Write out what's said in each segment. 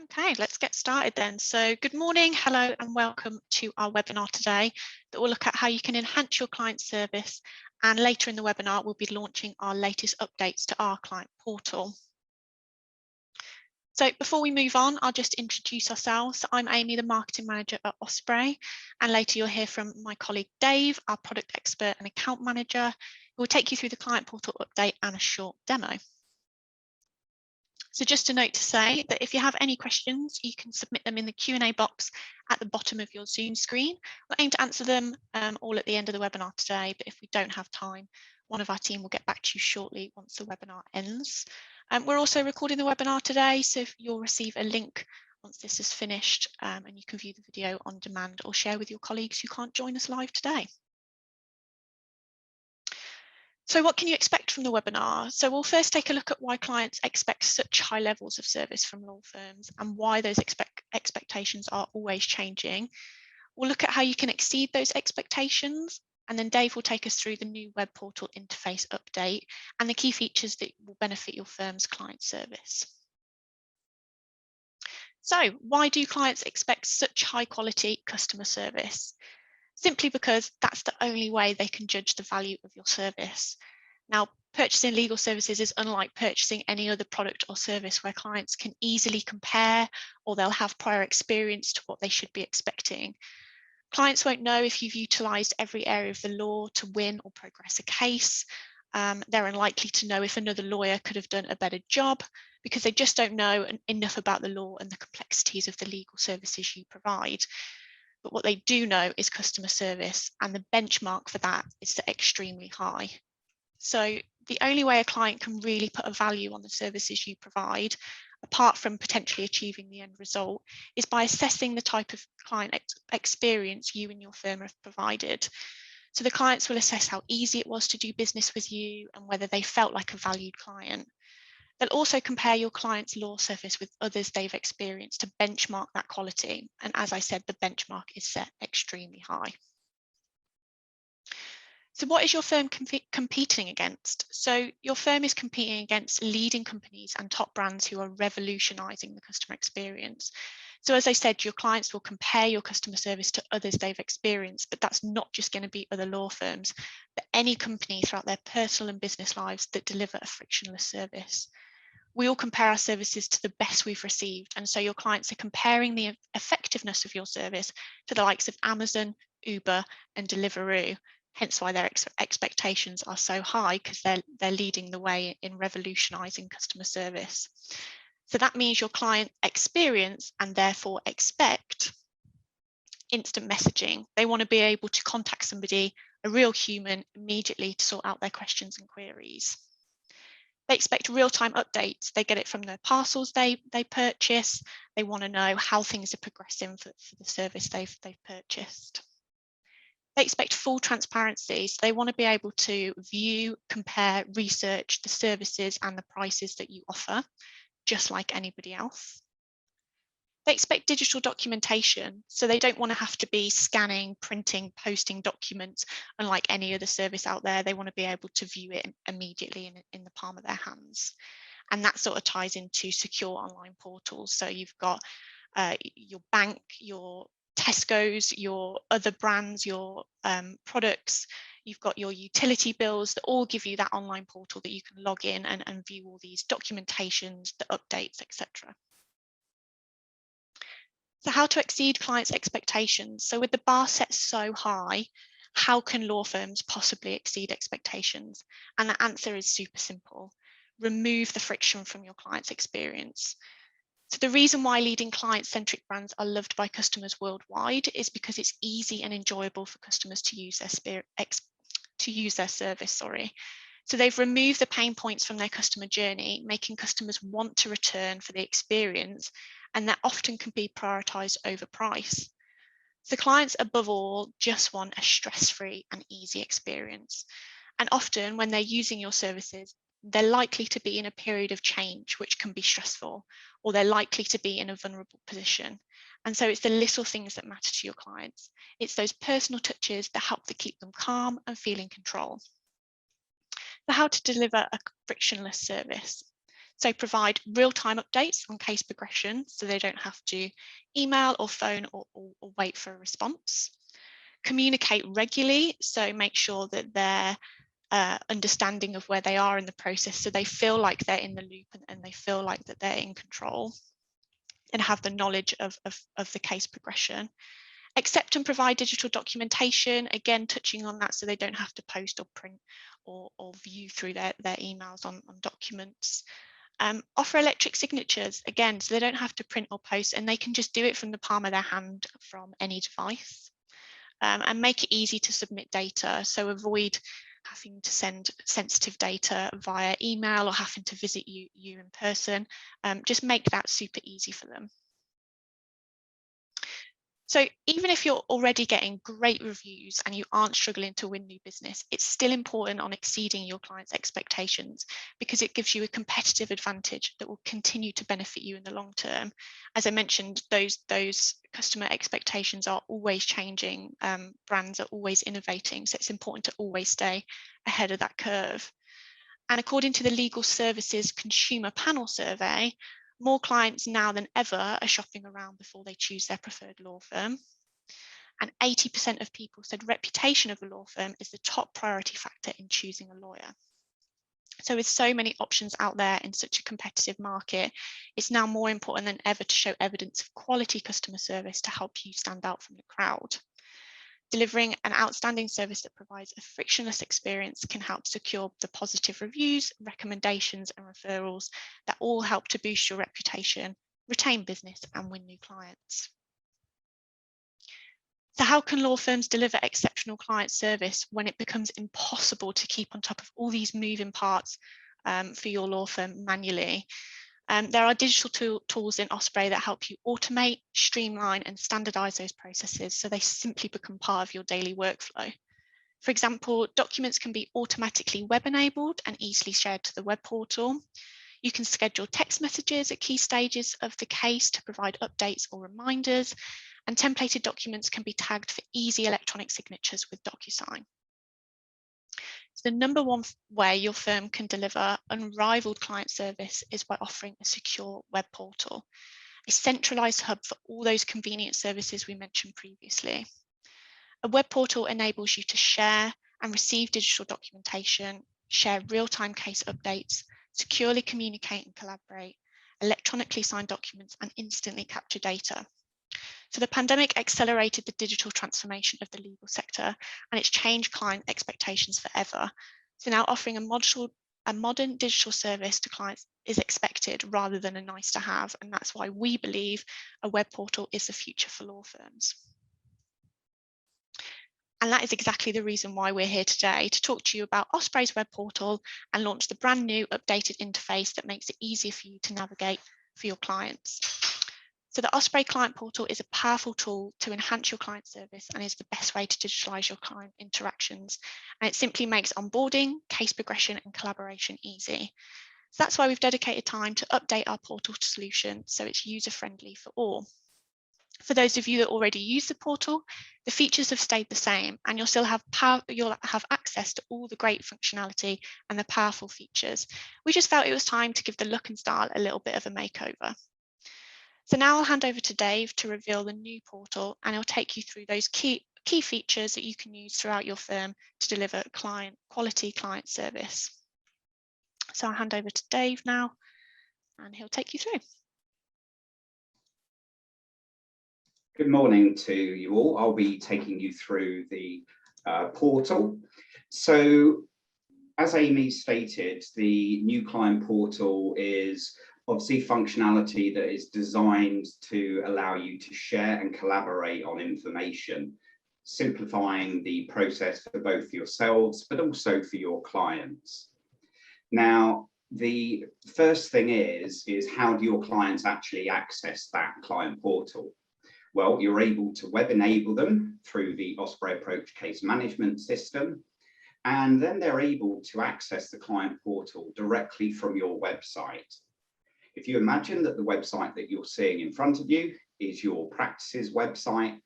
Okay, let's get started then. So good morning, hello and welcome to our webinar today that will look at how you can enhance your client service, and later in the webinar we'll be launching our latest updates to our client portal. So before we move on, I'll just introduce ourselves. I'm Amy, the marketing manager at Osprey, and later you'll hear from my colleague Dave, our product expert and account manager, who will take you through the client portal update and a short demo. So just a note to say that if you have any questions, you can submit them in the Q&A box at the bottom of your Zoom screen. We'll aim to answer them all at the end of the webinar today, but if we don't have time, one of our team will get back to you shortly once the webinar ends. We're also recording the webinar today, so you'll receive a link once this is finished, and you can view the video on demand or share with your colleagues who can't join us live today. So what can you expect from the webinar? So we'll first take a look at why clients expect such high levels of service from law firms and why those expectations are always changing. We'll look at how you can exceed those expectations, and then Dave will take us through the new web portal interface update and the key features that will benefit your firm's client service. So why do clients expect such high quality customer service? Simply because that's the only way they can judge the value of your service. Now, purchasing legal services is unlike purchasing any other product or service where clients can easily compare or they'll have prior experience to what they should be expecting. Clients won't know if you've utilised every area of the law to win or progress a case. They're unlikely to know if another lawyer could have done a better job because they just don't know enough about the law and the complexities of the legal services you provide. But what they do know is customer service, and the benchmark for that is set extremely high. So the only way a client can really put a value on the services you provide, apart from potentially achieving the end result, is by assessing the type of client experience you and your firm have provided. So the clients will assess how easy it was to do business with you and whether they felt like a valued client. They'll also compare your client's law service with others they've experienced to benchmark that quality. And as I said, the benchmark is set extremely high. So what is your firm competing against? So your firm is competing against leading companies and top brands who are revolutionizing the customer experience. So as I said, your clients will compare your customer service to others they've experienced, but that's not just going to be other law firms, but any company throughout their personal and business lives that deliver a frictionless service. We all compare our services to the best we've received, and so your clients are comparing the effectiveness of your service to the likes of Amazon, Uber and Deliveroo, hence why their expectations are so high, because they're leading the way in revolutionising customer service. So that means your client experience and therefore expect instant messaging. They want to be able to contact somebody, a real human, immediately to sort out their questions and queries. They expect real-time updates. They get it from the parcels they purchase. They want to know how things are progressing for the service they've purchased. They expect full transparency. So they want to be able to view, compare, research the services and the prices that you offer, just like anybody else. They expect digital documentation, so they don't want to have to be scanning, printing, posting documents. Unlike any other service out there, they want to be able to view it immediately in the palm of their hands. And that sort of ties into secure online portals. So you've got your bank, your Tesco's, your other brands, your products, you've got your utility bills that all give you that online portal that you can log in and view all these documentations, the updates, etc. So how to exceed clients' expectations? So with the bar set so high, how can law firms possibly exceed expectations? And the answer is super simple. Remove the friction from your client's experience. So the reason why leading client-centric brands are loved by customers worldwide is because it's easy and enjoyable for customers to use their service. So they've removed the pain points from their customer journey, making customers want to return for the experience, and that often can be prioritized over price. So clients above all just want a stress-free and easy experience. And often when they're using your services, they're likely to be in a period of change, which can be stressful, or they're likely to be in a vulnerable position. And so it's the little things that matter to your clients. It's those personal touches that help to keep them calm and feel in control. So how to deliver a frictionless service? So provide real-time updates on case progression so they don't have to email or phone or wait for a response. Communicate regularly, so make sure that they're understanding of where they are in the process so they feel like they're in the loop and they feel like that they're in control and have the knowledge of the case progression. Accept and provide digital documentation, again touching on that so they don't have to post or print or view through their emails on documents. Offer electric signatures, again, so they don't have to print or post and they can just do it from the palm of their hand from any device. And make it easy to submit data, so avoid having to send sensitive data via email or having to visit you in person. Just make that super easy for them. So even if you're already getting great reviews and you aren't struggling to win new business, it's still important on exceeding your clients' expectations because it gives you a competitive advantage that will continue to benefit you in the long term. As I mentioned, those customer expectations are always changing. Brands are always innovating, so it's important to always stay ahead of that curve. And according to the Legal Services Consumer Panel Survey, more clients now than ever are shopping around before they choose their preferred law firm. And 80% of people said reputation of a law firm is the top priority factor in choosing a lawyer. So with so many options out there in such a competitive market, it's now more important than ever to show evidence of quality customer service to help you stand out from the crowd. Delivering an outstanding service that provides a frictionless experience can help secure the positive reviews, recommendations, and referrals that all help to boost your reputation, retain business, and win new clients. So how can law firms deliver exceptional client service when it becomes impossible to keep on top of all these moving parts for your law firm manually? There are digital tools in Osprey that help you automate, streamline, and standardize those processes so they simply become part of your daily workflow. For example, documents can be automatically web-enabled and easily shared to the web portal. You can schedule text messages at key stages of the case to provide updates or reminders, and templated documents can be tagged for easy electronic signatures with Docusign. So the number one way your firm can deliver unrivaled client service is by offering a secure web portal, a centralized hub for all those convenient services we mentioned previously. A web portal enables you to share and receive digital documentation, share real-time case updates, securely communicate and collaborate, electronically sign documents, and instantly capture data. So the pandemic accelerated the digital transformation of the legal sector, and it's changed client expectations forever. So now offering a modern digital service to clients is expected rather than a nice to have, and that's why we believe a web portal is the future for law firms. And that is exactly the reason why we're here today, to talk to you about Osprey's web portal and launch the brand new updated interface that makes it easier for you to navigate for your clients. So the Osprey Client Portal is a powerful tool to enhance your client service and is the best way to digitalize your client interactions. And it simply makes onboarding, case progression, and collaboration easy. So that's why we've dedicated time to update our portal solution so it's user-friendly for all. For those of you that already use the portal, the features have stayed the same, and you'll still have access to all the great functionality and the powerful features. We just felt it was time to give the look and style a little bit of a makeover. So now I'll hand over to Dave to reveal the new portal, and he'll take you through those key features that you can use throughout your firm to deliver quality client service. So I'll hand over to Dave now, and he'll take you through. Good morning to you all. I'll be taking you through the portal. So as Amy stated, the new client portal is obviously functionality that is designed to allow you to share and collaborate on information, simplifying the process for both yourselves, but also for your clients. Now, the first thing is how do your clients actually access that client portal? Well, you're able to web enable them through the Osprey Approach case management system, and then they're able to access the client portal directly from your website. If you imagine that the website that you're seeing in front of you is your practice's website,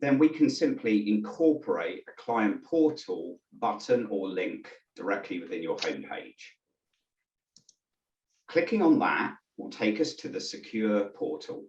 then we can simply incorporate a client portal button or link directly within your homepage. Clicking on that will take us to the secure portal.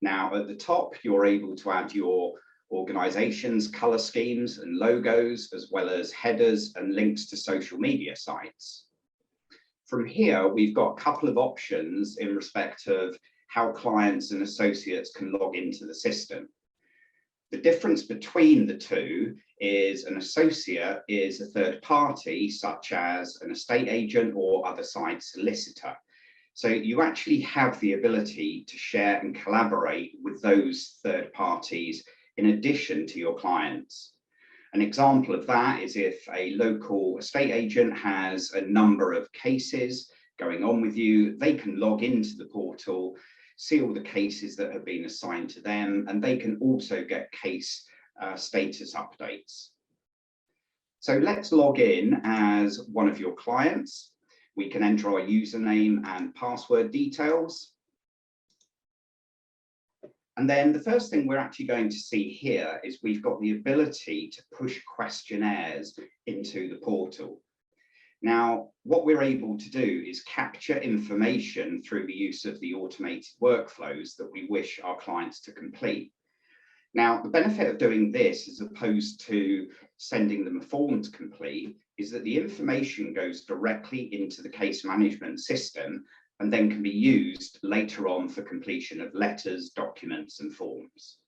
Now, at the top, you're able to add your organization's color schemes and logos, as well as headers and links to social media sites. From here, we've got a couple of options in respect of how clients and associates can log into the system. The difference between the two is an associate is a third party, such as an estate agent or other side solicitor. So you actually have the ability to share and collaborate with those third parties in addition to your clients. An example of that is if a local estate agent has a number of cases going on with you, they can log into the portal, see all the cases that have been assigned to them, and they can also get case status updates. So let's log in as one of your clients. We can enter our username and password details. And then the first thing we're actually going to see here is we've got the ability to push questionnaires into the portal. Now, what we're able to do is capture information through the use of the automated workflows that we wish our clients to complete. Now, the benefit of doing this, as opposed to sending them a form to complete, is that the information goes directly into the case management system and then can be used later on for completion of letters, documents, and forms.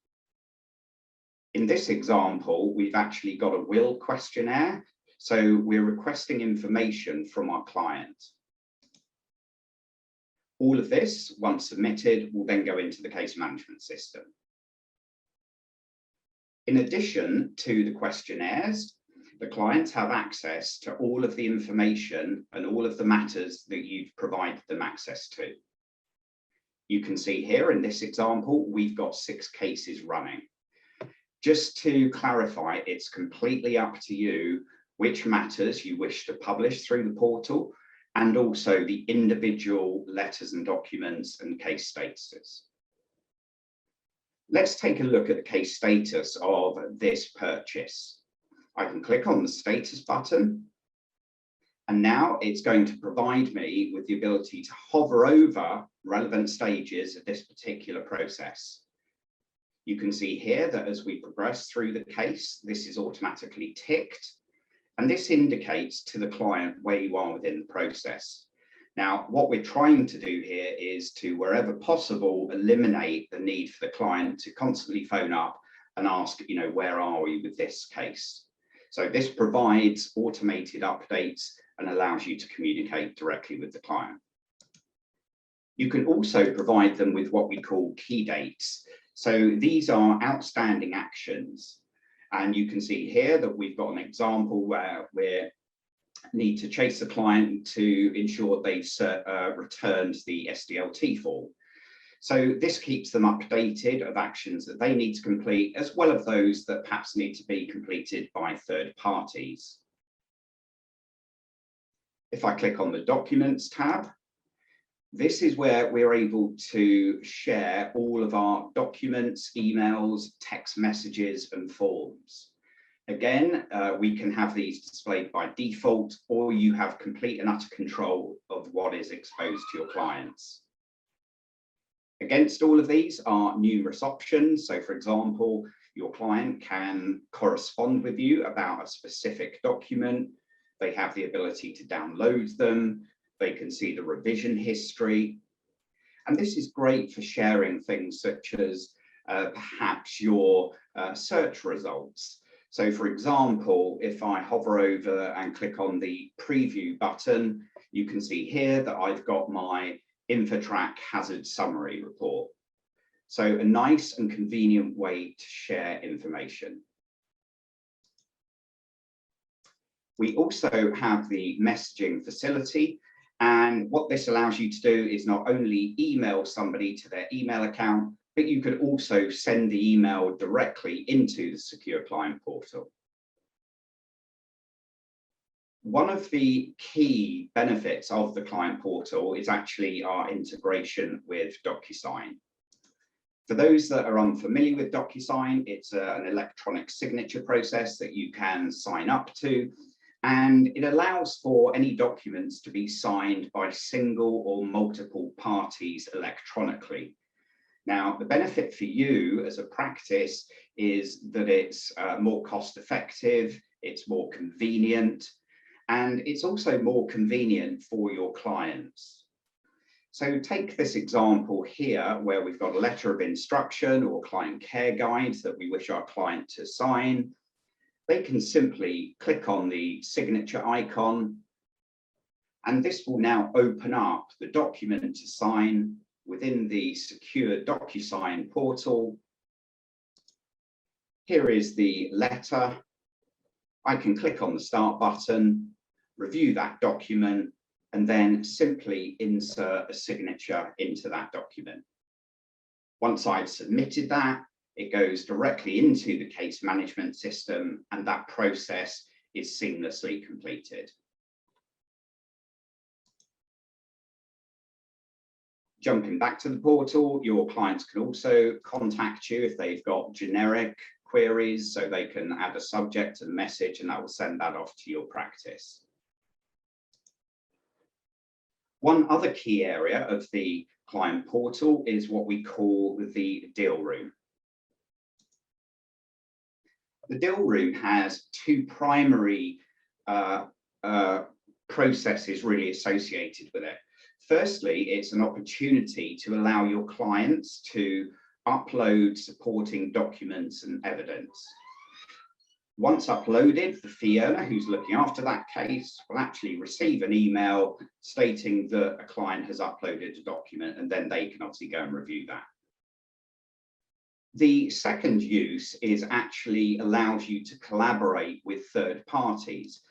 In this example, we've actually got a will questionnaire. So we're requesting information from our client. All of this, once submitted, will then go into the case management system. In addition to the questionnaires, the clients have access to all of the information and all of the matters that you've provided them access to. You can see here in this example, we've got 6 cases running. Just to clarify, it's completely up to you which matters you wish to publish through the portal, and also the individual letters and documents and case statuses. Let's take a look at the case status of this purchase. I can click on the status button, and now it's going to provide me with the ability to hover over relevant stages of this particular process. You can see here that as we progress through the case, this is automatically ticked, and this indicates to the client where you are within the process. Now, what we're trying to do here is to, wherever possible, eliminate the need for the client to constantly phone up and ask, where are we with this case? So this provides automated updates and allows you to communicate directly with the client. You can also provide them with what we call key dates. So these are outstanding actions. And you can see here that we've got an example where we need to chase the client to ensure they've returned the SDLT form. So this keeps them updated of actions that they need to complete, as well as those that perhaps need to be completed by third parties. If I click on the Documents tab, this is where we're able to share all of our documents, emails, text messages, and forms. Again, we can have these displayed by default, or you have complete and utter control of what is exposed to your clients. Against all of these are numerous options. So, for example, your client can correspond with you about a specific document. They have the ability to download them. They can see the revision history. And this is great for sharing things such as perhaps your search results. So, for example, if I hover over and click on the preview button, you can see here that I've got my InfoTrack hazard summary report. So a nice and convenient way to share information. We also have the messaging facility, and what this allows you to do is not only email somebody to their email account, but you could also send the email directly into the secure client portal. One of the key benefits of the client portal is actually our integration with Docusign. For those that are unfamiliar with Docusign, it's an electronic signature process that you can sign up to, and it allows for any documents to be signed by single or multiple parties electronically. Now, the benefit for you as a practice is that it's more cost effective, it's more convenient, and it's also more convenient for your clients. So take this example here where we've got a letter of instruction or client care guide that we wish our client to sign. They can simply click on the signature icon, and this will now open up the document to sign within the secure Docusign portal. Here is the letter. I can click on the start button, review that document, and then simply insert a signature into that document. Once I've submitted that, it goes directly into the case management system, and that process is seamlessly completed. Jumping back to the portal, your clients can also contact you if they've got generic queries, so they can add a subject and message, and that will send that off to your practice. One other key area of the client portal is what we call the deal room. The deal room has two primary processes really associated with it. Firstly, it's an opportunity to allow your clients to upload supporting documents and evidence. Once uploaded, the fee earner who's looking after that case will actually receive an email stating that a client has uploaded a document, and then they can obviously go and review that. The second use is actually allows you to collaborate with third parties.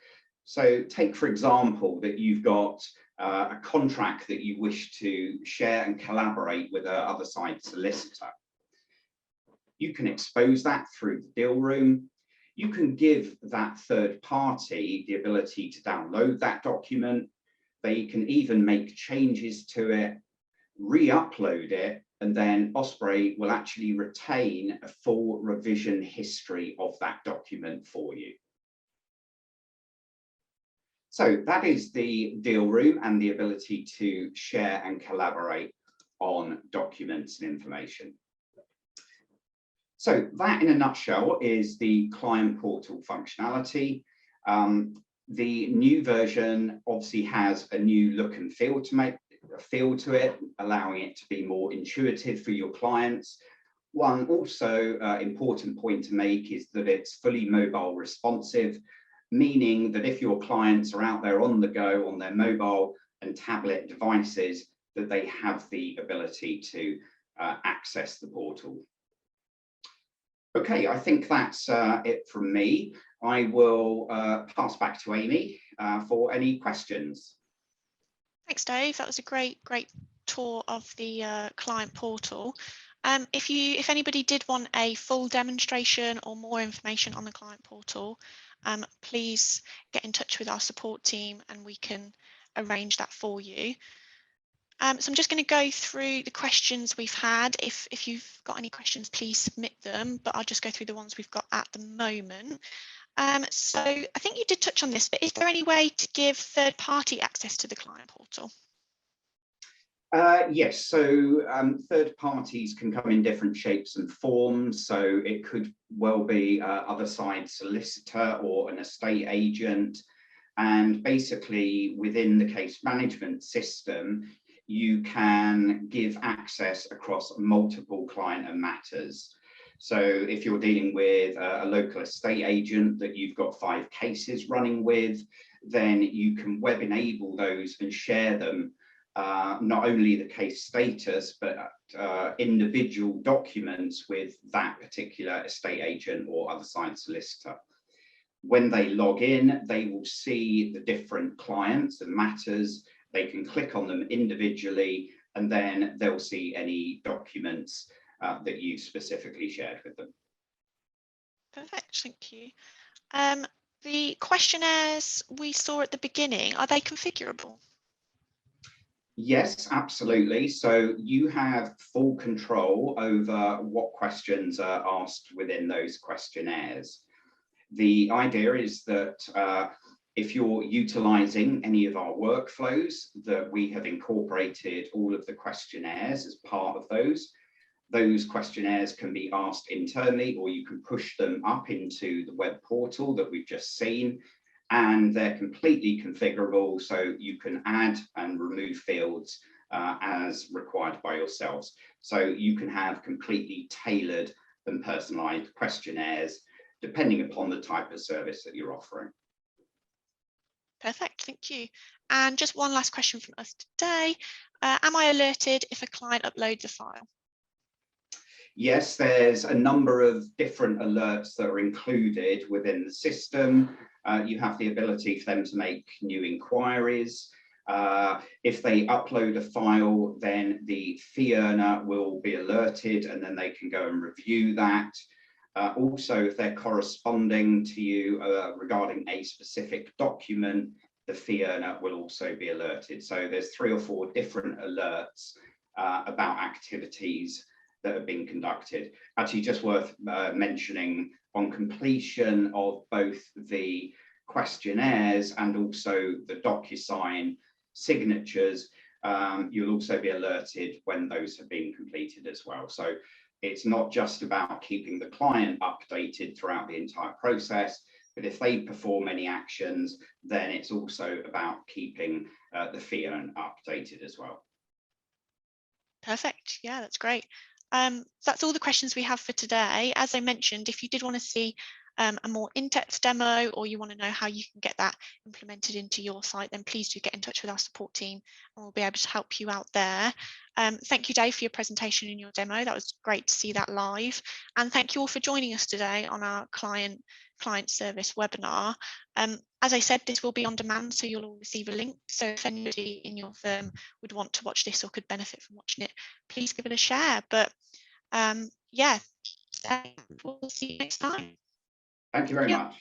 So take, for example, that you've got a contract that you wish to share and collaborate with a other side solicitor. You can expose that through the deal room. You can give that third party the ability to download that document. They can even make changes to it, re-upload it, and then Osprey will actually retain a full revision history of that document for you. So that is the deal room and the ability to share and collaborate on documents and information. So that in a nutshell is the client portal functionality. The new version obviously has a new look and feel to it, allowing it to be more intuitive for your clients. One also important point to make is that it's fully mobile responsive, meaning that if your clients are out there on the go on their mobile and tablet devices, that they have the ability to access the portal. Okay, I think that's it from me. I will pass back to Amy for any questions. Thanks, Dave. That was a great tour of the client portal. If anybody did want a full demonstration or more information on the client portal, please get in touch with our support team and we can arrange that for you. So I'm just going to go through the questions we've had. If you've got any questions, please submit them, but I'll just go through the ones we've got at the moment. So I think you did touch on this, but is there any way to give third-party access to the client portal? Yes, so third parties can come in different shapes and forms. So it could well be other side solicitor or an estate agent. And basically within the case management system, you can give access across multiple client and matters. So if you're dealing with a local estate agent that you've got 5 cases running with, then you can web enable those and share them, not only the case status, but individual documents with that particular estate agent or other side solicitor. When they log in, they will see the different clients and matters. They can click on them individually, and then they'll see any documents that you specifically shared with them. Perfect, thank you. The questionnaires we saw at the beginning, are they configurable? Yes, absolutely. So you have full control over what questions are asked within those questionnaires. The idea is that If you're utilizing any of our workflows, that we have incorporated all of the questionnaires as part of those. Those questionnaires can be asked internally, or you can push them up into the web portal that we've just seen, and they're completely configurable, so you can add and remove fields as required by yourselves. So you can have completely tailored and personalized questionnaires depending upon the type of service that you're offering. Perfect, thank you. And just one last question from us today. Am I alerted if a client uploads a file? Yes, there's a number of different alerts that are included within the system. You have the ability for them to make new inquiries. If they upload a file, then the fee earner will be alerted, and then they can go and review that. Also, if they're corresponding to you regarding a specific document, the fee earner will also be alerted. So there's 3 or 4 different alerts about activities that have been conducted. Actually, just worth mentioning, on completion of both the questionnaires and also the Docusign signatures, you'll also be alerted when those have been completed as well. So it's not just about keeping the client updated throughout the entire process, but if they perform any actions, then it's also about keeping the fee earner updated as well. Perfect, yeah, that's great. So that's all the questions we have for today. As I mentioned, if you did want to see a more in-depth demo, or you want to know how you can get that implemented into your site, then please do get in touch with our support team and we'll be able to help you out there. Thank you, Dave, for your presentation and your demo. That was great to see that live. And thank you all for joining us today on our client service webinar. As I said, this will be on demand, so you'll all receive a link. So if anybody in your firm would want to watch this or could benefit from watching it, please give it a share. But yeah, we'll see you next time. Thank you very much.